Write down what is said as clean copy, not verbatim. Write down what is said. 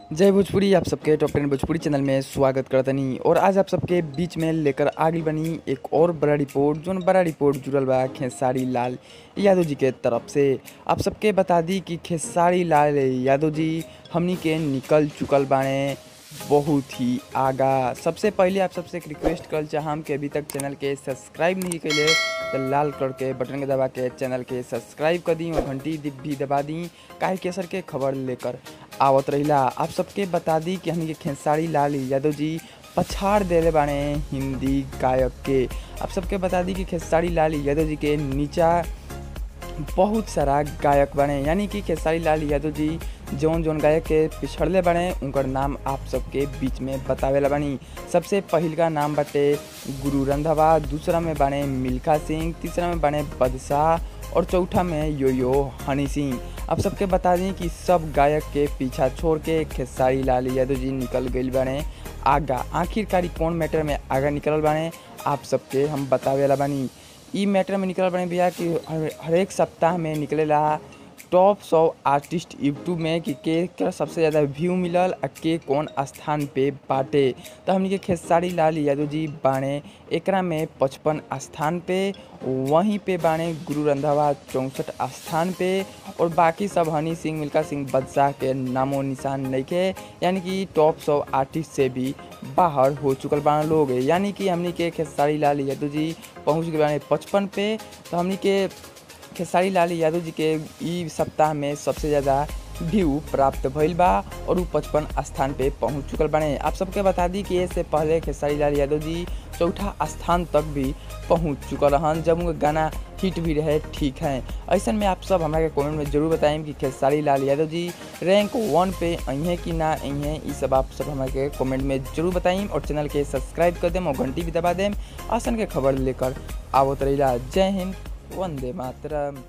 जय भोजपुरी। आप सबके टॉप 10 भोजपुरी चैनल में स्वागत करतनी और आज आप सबके बीच में लेकर आगे बनी एक और बड़ा रिपोर्ट। जो बड़ा रिपोर्ट जुड़ल बा खेसारी लाल यादव जी के तरफ से। आप सबके बता दी कि खेसारी लाल यादव जी हमनी के निकल चुकल बाने बहुत ही आगा। सबसे पहले आप सबसे एक रिक्वेस्ट कर चाहम कि अभी तक चैनल के सब्सक्राइब नहीं कैले तो लाल कलर के बटन के दबा के चैनल के सब्सक्राइब कर दी और घंटी भी दबा दी, काहे के असर के खबर लेकर आवत रहिला। आप सबके बता दी कि हमनी के खेसारी लाल यादव जी पछाड़ देले बाने हिंदी गायक के। आप सबके बता दी कि खेसारी लाल यादव जी के नीचा बहुत सारा गायक बने, यानी कि खेसारी लाल यादव जी जौन जौन गायक के पिछड़ले बने उनकर नाम आप सबके बीच में बतावेला बनी। सबसे पहिल का नाम बाटे गुरु रंधावा, दूसरा में बने मिल्खा सिंह, तीसरा में बने बदशाह और चौथा में यो हनी सिंह। आप सबके बता दें कि सब गायक के पीछा छोड़ के खेसारी लाल यादव जी निकल गई बने आगा। आखिरकार कौन मैटर में आगा निकल बने आप सबके हम बतावेला बनी। ई मैटर में निकल बने भैया कि हर एक सप्ताह में निकलेला टॉप 100 आर्टिस्ट यूट्यूब में कि के सबसे ज़्यादा व्यू मिलल और के कौन स्थान पे बाटे। तो हमनी के खेसारी लाल यादव जी बाणे एकरा में 55 स्थान पे, वहीं पे बाणे गुरु रंधावा 64 स्थान पे और बाकी सब हनी सिंह, मिल्खा सिंह, बदशाह के नामो निशान नहीं के, यानी कि टॉप 100 आर्टिस्ट से भी बाहर हो चुकल बाने लोग। यानी कि हमनी के खेसारी लाल यादव जी पहुँच गए बाने 55 पे। तो हमनी के खेसारी लाल यादव जी के ई सप्ताह में सबसे ज़्यादा व्यू प्राप्त भइल बा और वो 55 स्थान पे पहुंच चुकल बने। आप सबके बता दी कि इससे पहले खेसारी लाल यादव जी चौथा स्थान तक भी पहुंच चुकल रहन, जब उनका गाना हिट भी रहे। ठीक है, ऐसा में आप सब हमारे कमेंट में जरूर बताएं कि खेसारी लाल यादव जी रैंक 1 पे अइहें कि ना अइहें। ये सब आप सब हमारे कमेंट में जरूर बताएं और चैनल के सब्सक्राइब कर दें और घंटी भी दबा दें। आसन के खबर लेकर आवत रहिला। जय हिंद, वंदे मातरम।